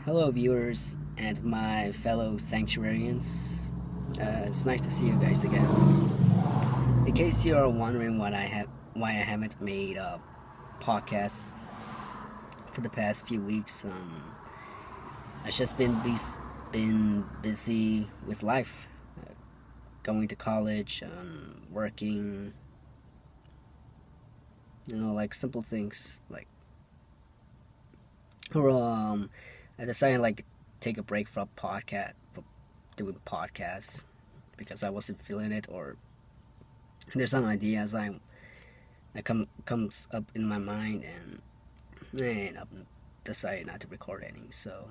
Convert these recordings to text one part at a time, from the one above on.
Hello, viewers and my fellow sanctuarians. It's nice to see you guys again. In case you are wondering why I haven't made a podcast for the past few weeks, I've just been busy with life, going to college, working. Like simple things or I decided take a break from doing podcasts because I wasn't feeling it, or there's some ideas comes up in my mind, and I decided not to record any. So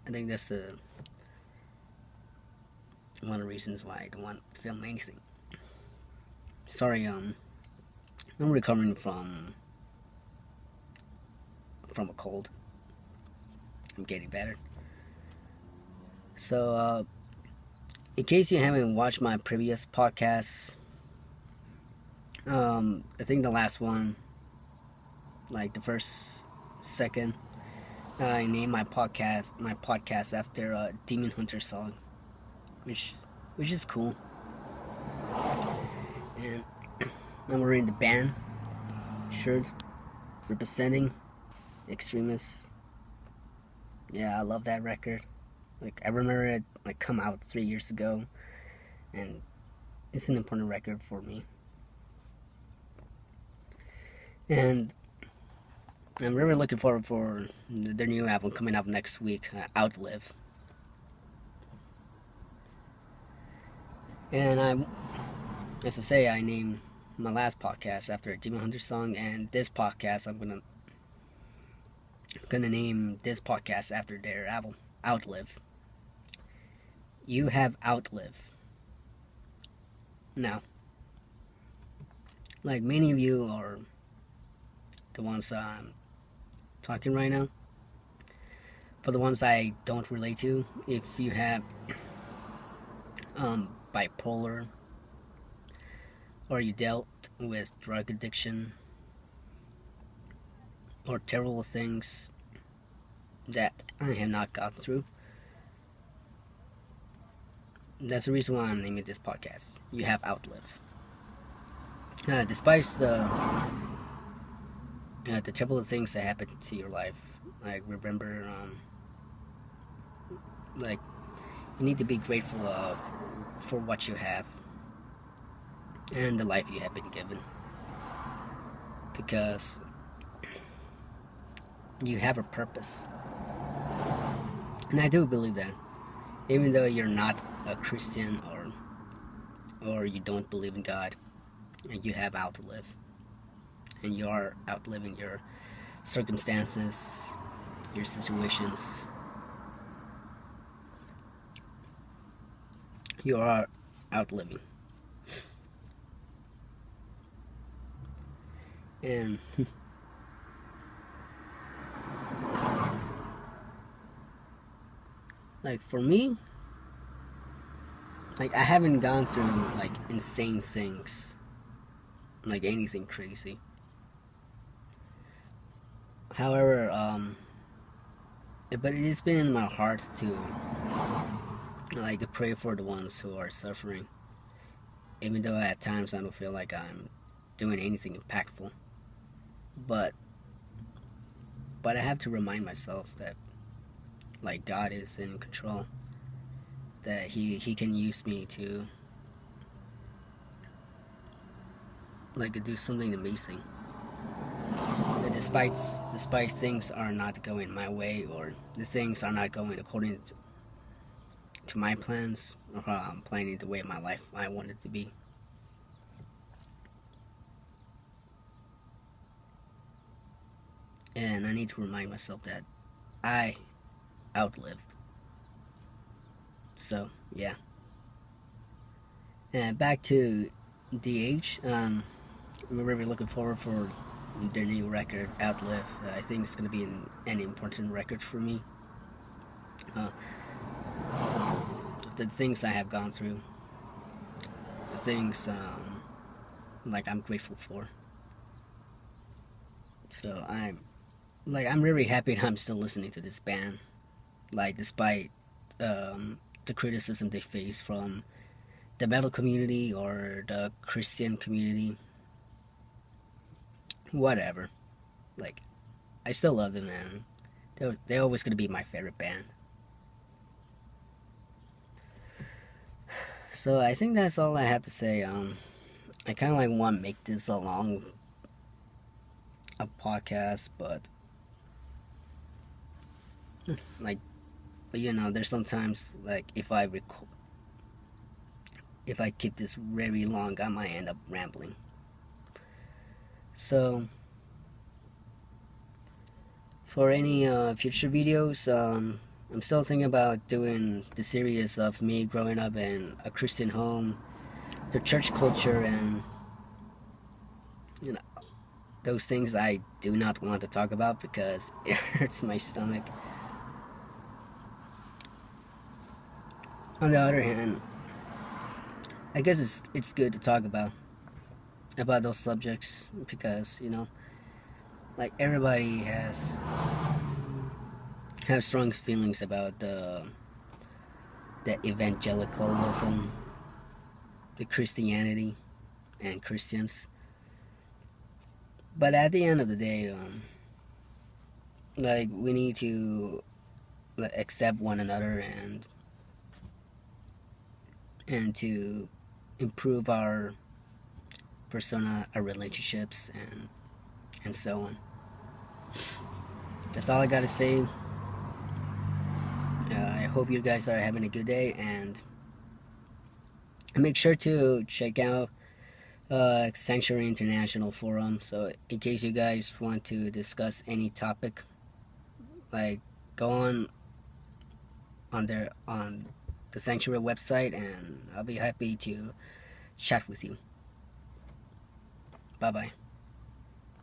I think that's one of the reasons why I don't want to film anything. Sorry, I'm recovering from a cold. I'm getting better. So, in case you haven't watched my previous podcasts, I think the last one, the first second, I named my podcast after a Demon Hunter song, which is cool. And I'm wearing the band shirt representing Extremists. Yeah, I love that record. I remember it come out 3 years ago, and it's an important record for me. And I'm really looking forward for their new album coming up next week, Outlived. And as I say, I named my last podcast after a Demon Hunter song, and this podcast I'm gonna name this podcast after their album, Outlived. You have outlived. Now, many of you are the ones I'm talking right now. For the ones I don't relate to, if you have bipolar, or you dealt with drug addiction, or terrible things that I have not gone through, that's the reason why I'm naming this podcast. You have outlived. Despite the terrible things that happened to your life, remember, you need to be grateful for what you have and the life you have been given, because you have a purpose. And I do believe that, even though you're not a Christian or you don't believe in God, you have outlived, and you are outliving your circumstances, your situations. You are outliving. And for me, I haven't gone through insane things, anything crazy. However, but it has been in my heart to pray for the ones who are suffering, even though at times I don't feel like I'm doing anything impactful. But I have to remind myself that God is in control, that he can use me to do something amazing. That despite things are not going my way, or the things are not going according to my plans, or how I'm planning the way my life I want it to be, and I need to remind myself that I outlived. So yeah. And back to DH. I'm really looking forward for their new record, Outlived. I think it's going to be an important record for me. The things I have gone through, the things I'm grateful for. So I'm like I'm really happy that I'm still listening to this band, like despite the criticism they face from the metal community or the Christian community, whatever. Like, I still love them, and they're always gonna be my favorite band. So I think that's all I have to say. I kind of like want to make this a long a podcast, but like, but there's sometimes like if I keep this very long, I might end up rambling. So for any future videos, I'm still thinking about doing the series of me growing up in a Christian home, the church culture, and those things I do not want to talk about because it hurts my stomach. On the other hand, I guess it's good to talk about those subjects because like everybody have strong feelings about the evangelicalism, the Christianity, and Christians. But at the end of the day, like we need to accept one another and to improve our persona, our relationships, and so on. That's all I gotta say. I hope you guys are having a good day, and make sure to check out Sanctuary International Forum. So in case you guys want to discuss any topic, like go on the Sanctuary website, and I'll be happy to chat with you. Bye bye.